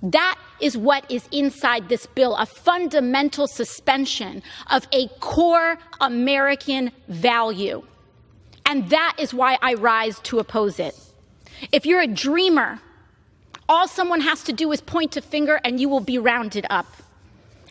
That is what is inside this bill, a fundamental suspension of a core American value. And that is why I rise to oppose it. If you're a dreamer, all someone has to do is point a finger and you will be rounded up.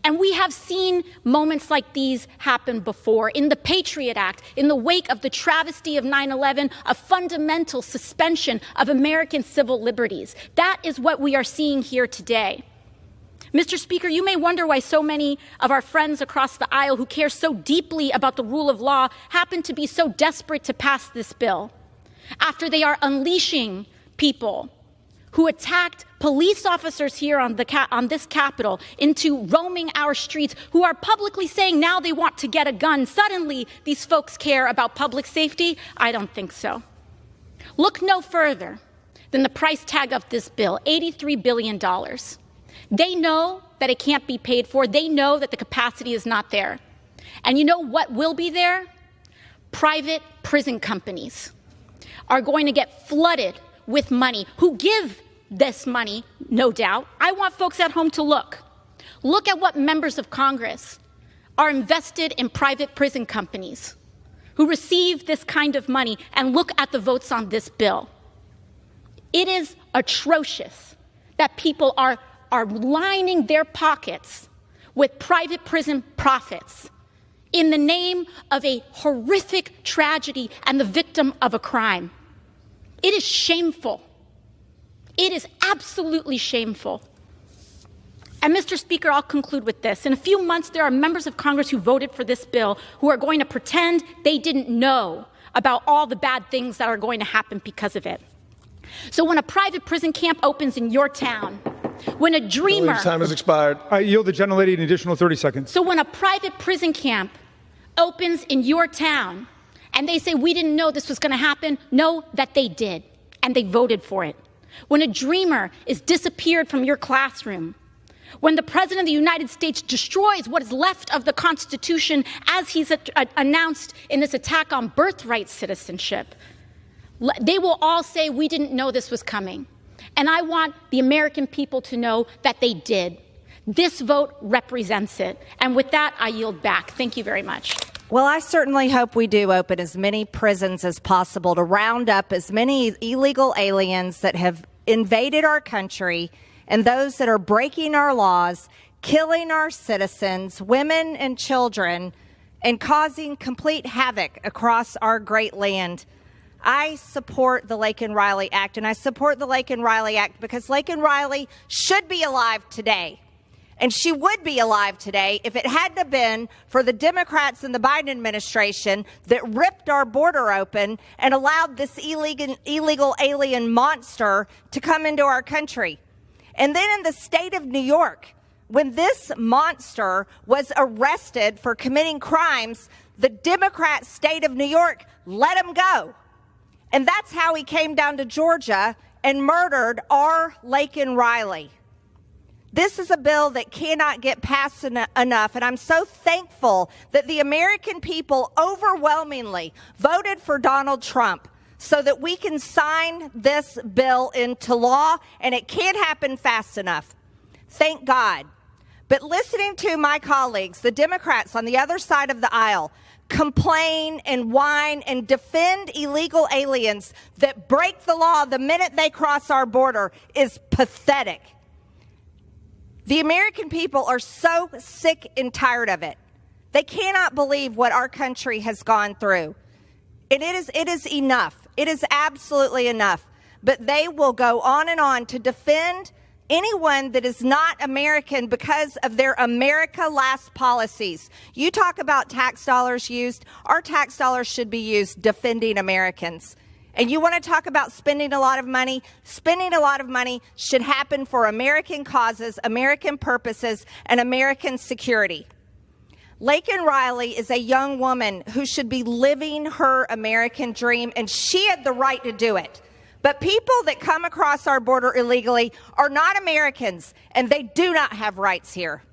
And we have seen moments like these happen before. In the Patriot Act, in the wake of the travesty of 9/11, a fundamental suspension of American civil liberties. That is what we are seeing here today. Mr. Speaker, you may wonder why so many of our friends across the aisle who care so deeply about the rule of law happen to be so desperate to pass this bill, after they are unleashing people who attacked police officers here on this Capitol into roaming our streets, who are publicly saying now they want to get a gun. Suddenly, these folks care about public safety? I don't think so. Look no further than the price tag of this bill, $83 billion. They know that it can't be paid for. They know that the capacity is not there. And you know what will be there? Private prison companies are going to get flooded with money, who give this money, no doubt. I want folks at home to look. Look at what members of Congress are invested in private prison companies who receive this kind of money, and look at the votes on this bill. It is atrocious that people are lining their pockets with private prison profits in the name of a horrific tragedy and the victim of a crime. It is shameful. It is absolutely shameful. And Mr. Speaker, I'll conclude with this. In a few months, there are members of Congress who voted for this bill who are going to pretend they didn't know about all the bad things that are going to happen because of it. So when a private prison camp opens in your town, when a dreamer... Time has expired. I yield the gentlelady an additional 30 seconds. So when a private prison camp opens in your town, and they say, we didn't know this was going to happen, know that they did, and they voted for it. When a dreamer is disappeared from your classroom, when the President of the United States destroys what is left of the Constitution, as he's announced in this attack on birthright citizenship, they will all say, we didn't know this was coming. And I want the American people to know that they did. This vote represents it. And with that, I yield back. Thank you very much. Well, I certainly hope we do open as many prisons as possible to round up as many illegal aliens that have invaded our country and those that are breaking our laws, killing our citizens, women and children, and causing complete havoc across our great land. I support the Laken Riley Act, and I support the Laken Riley Act because Laken Riley should be alive today. And she would be alive today if it hadn't been for the Democrats and the Biden administration that ripped our border open and allowed this illegal alien monster to come into our country. And then in the state of New York, when this monster was arrested for committing crimes, the Democrat state of New York let him go. And that's how he came down to Georgia and murdered our Laken Riley. This is a bill that cannot get passed enough, and I'm so thankful that the American people overwhelmingly voted for Donald Trump so that we can sign this bill into law, and it can't happen fast enough. Thank God. But listening to my colleagues, the Democrats on the other side of the aisle, complain and whine and defend illegal aliens that break the law the minute they cross our border is pathetic. The American people are so sick and tired of it. They cannot believe what our country has gone through. And it is enough. It is absolutely enough. But they will go on and on to defend anyone that is not American because of their America Last policies. You talk about tax dollars used. Our tax dollars should be used defending Americans. And you want to talk about spending a lot of money? Spending a lot of money should happen for American causes, American purposes, and American security. Laken Riley is a young woman who should be living her American dream, and she had the right to do it. But people that come across our border illegally are not Americans, and they do not have rights here.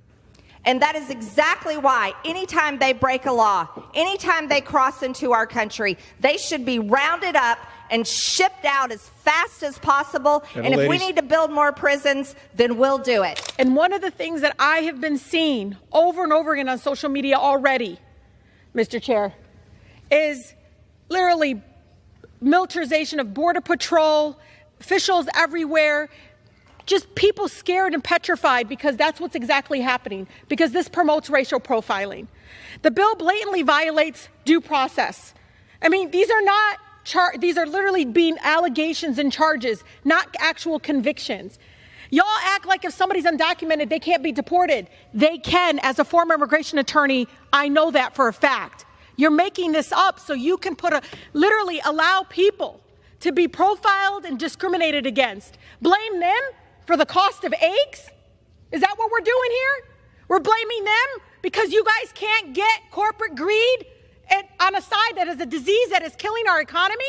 And that is exactly why anytime they break a law, anytime they cross into our country, they should be rounded up and shipped out as fast as possible. And if we need to build more prisons, then we'll do it. And one of the things that I have been seeing over and over again on social media already, Mr. Chair, is literally militarization of Border Patrol, officials everywhere, just people scared and petrified because that's what's exactly happening, because this promotes racial profiling. The bill blatantly violates due process. I mean, these are literally being allegations and charges, not actual convictions. Y'all act like if somebody's undocumented, they can't be deported. They can. As a former immigration attorney, I know that for a fact. You're making this up so you can literally allow people to be profiled and discriminated against. Blame them for the cost of eggs? Is that what we're doing here? We're blaming them because you guys can't get corporate greed on a side that is a disease that is killing our economy?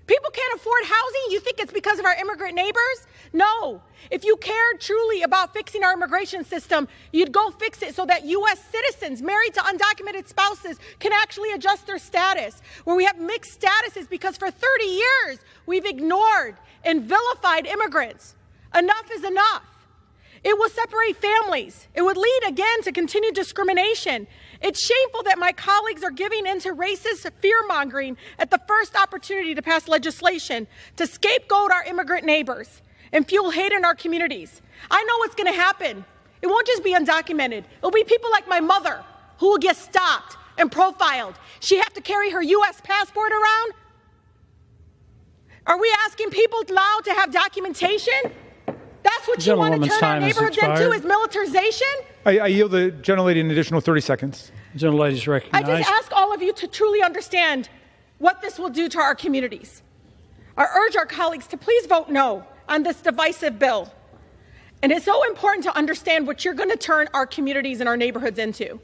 People can't afford housing? You think it's because of our immigrant neighbors? No. If you cared truly about fixing our immigration system, you'd go fix it so that U.S. citizens married to undocumented spouses can actually adjust their status, where we have mixed statuses because for 30 years we've ignored and vilified immigrants. Enough is enough. It will separate families. It would lead again to continued discrimination. It's shameful that my colleagues are giving into racist fear-mongering at the first opportunity to pass legislation to scapegoat our immigrant neighbors and fuel hate in our communities. I know what's going to happen. It won't just be undocumented. It'll be people like my mother who will get stopped and profiled. She have to carry her U.S. passport around? Are we asking people now to have documentation? That's what you want to turn our neighborhoods into, is militarization? I yield the gentlelady an additional 30 seconds. The gentlelady is recognized. I just ask all of you to truly understand what this will do to our communities. I urge our colleagues to please vote no on this divisive bill. And it's so important to understand what you're going to turn our communities and our neighborhoods into.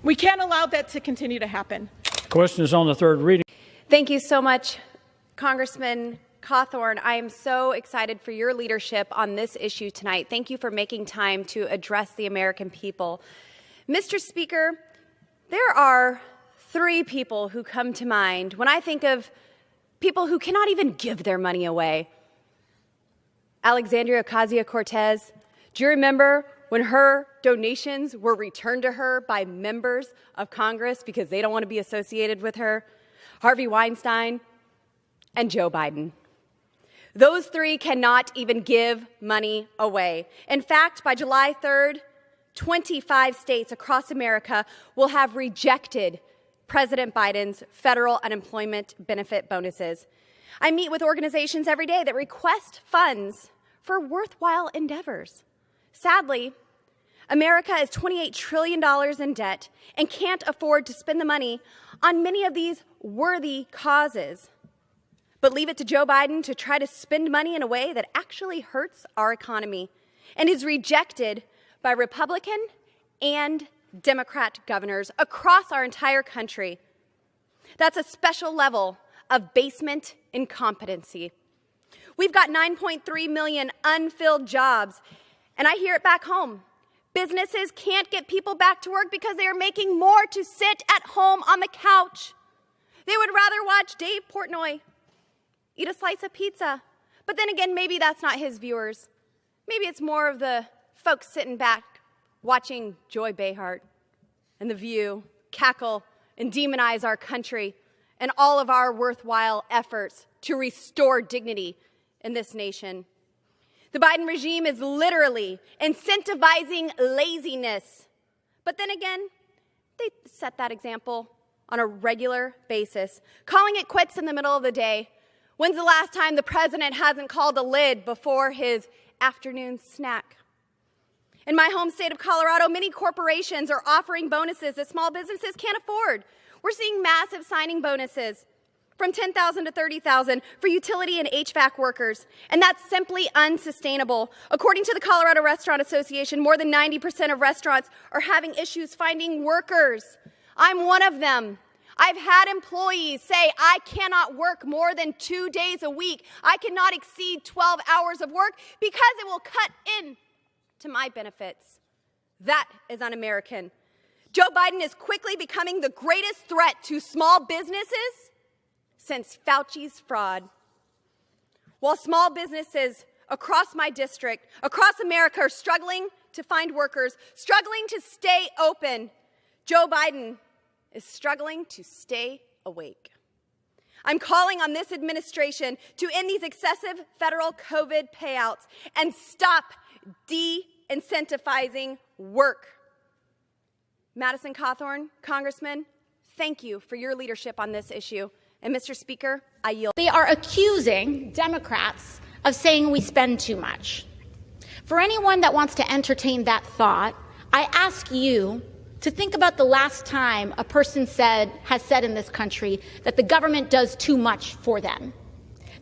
We can't allow that to continue to happen. Question is on the third reading. Thank you so much, Congressman Cawthorn. I am so excited for your leadership on this issue tonight. Thank you for making time to address the American people. Mr. Speaker, there are three people who come to mind when I think of people who cannot even give their money away. Alexandria Ocasio Cortez. Do you remember when her donations were returned to her by members of Congress because they don't want to be associated with her? Harvey Weinstein and Joe Biden. Those three cannot even give money away. In fact, by July 3rd, 25 states across America will have rejected President Biden's federal unemployment benefit bonuses. I meet with organizations every day that request funds for worthwhile endeavors. Sadly, America is $28 trillion in debt and can't afford to spend the money on many of these worthy causes. But leave it to Joe Biden to try to spend money in a way that actually hurts our economy and is rejected by Republican and Democrat governors across our entire country. That's a special level of basement incompetency. We've got 9.3 million unfilled jobs, and I hear it back home. Businesses can't get people back to work because they are making more to sit at home on the couch. They would rather watch Dave Portnoy eat a slice of pizza. But then again, maybe that's not his viewers. Maybe it's more of the folks sitting back watching Joy Behar and The View cackle and demonize our country and all of our worthwhile efforts to restore dignity in this nation. The Biden regime is literally incentivizing laziness. But then again, they set that example on a regular basis, calling it quits in the middle of the day. When's the last time the president hasn't called a lid before his afternoon snack? In my home state of Colorado, many corporations are offering bonuses that small businesses can't afford. We're seeing massive signing bonuses from $10,000 to $30,000 for utility and HVAC workers, and that's simply unsustainable. According to the Colorado Restaurant Association, more than 90% of restaurants are having issues finding workers. I'm one of them. I've had employees say, I cannot work more than 2 days a week. I cannot exceed 12 hours of work because it will cut in to my benefits. That is un-American. Joe Biden is quickly becoming the greatest threat to small businesses since Fauci's fraud. While small businesses across my district, across America, are struggling to find workers, struggling to stay open, Joe Biden is struggling to stay awake. I'm calling on this administration to end these excessive federal COVID payouts and stop de-incentivizing work. Madison Cawthorn, Congressman, thank you for your leadership on this issue. And Mr. Speaker, I yield. They are accusing Democrats of saying we spend too much. For anyone that wants to entertain that thought, I ask you to think about the last time a person has said in this country that the government does too much for them,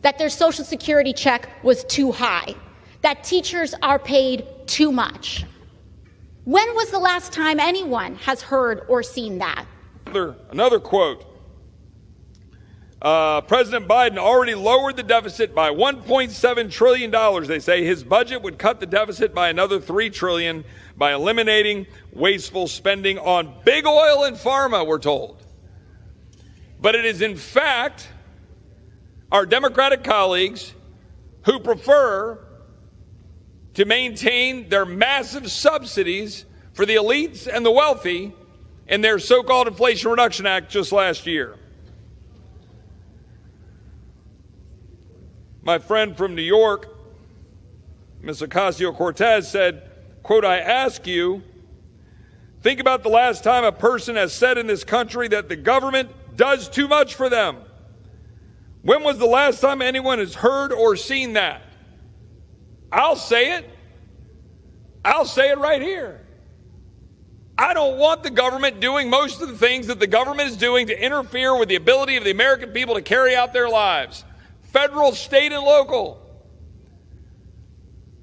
that their Social Security check was too high, that teachers are paid too much. When was the last time anyone has heard or seen that? Another quote. President Biden already lowered the deficit by $1.7 trillion. They say his budget would cut the deficit by another $3 trillion by eliminating wasteful spending on big oil and pharma, we're told. But it is in fact our Democratic colleagues who prefer to maintain their massive subsidies for the elites and the wealthy in their so-called Inflation Reduction Act just last year. My friend from New York, Ms. Ocasio Cortez, said, quote, I ask you, think about the last time a person has said in this country that the government does too much for them. When was the last time anyone has heard or seen that? I'll say it. I'll say it right here. I don't want the government doing most of the things that the government is doing to interfere with the ability of the American people to carry out their lives. Federal, state, and local.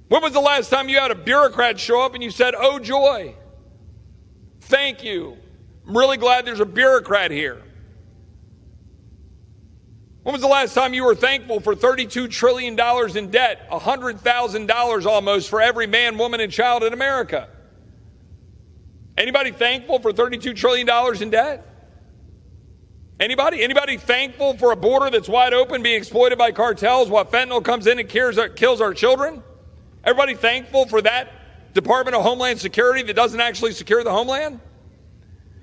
When was the last time you had a bureaucrat show up and you said, oh joy, thank you, I'm really glad there's a bureaucrat here? When was the last time you were thankful for $32 trillion in debt, $100,000 almost for every man, woman, and child in America? Anybody thankful for $32 trillion in debt? Anybody? Anybody thankful for a border that's wide open being exploited by cartels while fentanyl comes in and kills our children? Everybody thankful for that Department of Homeland Security that doesn't actually secure the homeland?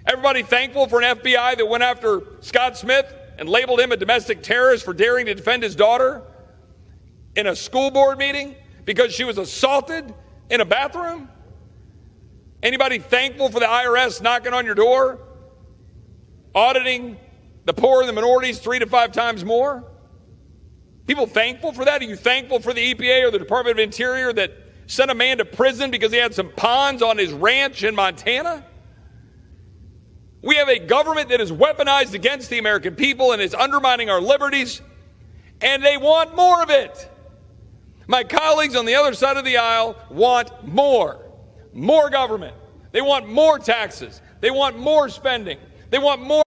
Everybody thankful for an FBI that went after Scott Smith and labeled him a domestic terrorist for daring to defend his daughter in a school board meeting because she was assaulted in a bathroom? Anybody thankful for the IRS knocking on your door, auditing the poor and the minorities 3 to 5 times more? People thankful for that? Are you thankful for the EPA or the Department of Interior that sent a man to prison because he had some ponds on his ranch in Montana? We have a government that is weaponized against the American people and is undermining our liberties, and they want more of it. My colleagues on the other side of the aisle want more government. They want more taxes. They want more spending. They want more.